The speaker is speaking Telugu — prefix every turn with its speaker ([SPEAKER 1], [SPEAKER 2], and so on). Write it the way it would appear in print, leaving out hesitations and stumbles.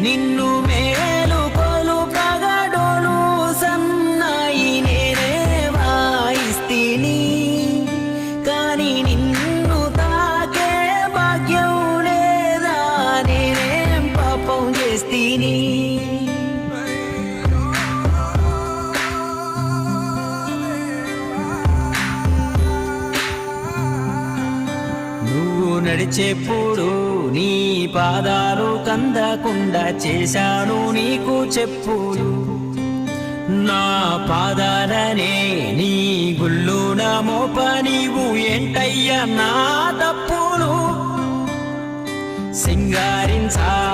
[SPEAKER 1] నిన్ను మేలుకొలు పగడోలు సన్నాయి నేనే వాయిస్తిని, కాని నిన్ను తాకే భాగ్యం లేదా నేనేం పాపం చేస్తిని. నువ్వు నడిచేప్పుడు నీ పాదాలు కందకుండా చేశాను నీకు చెప్పులు, నా పాదాలనే నీ గుళ్ళున మోప నీవు ఏంటయ్యా నా తప్పులు సింగారించా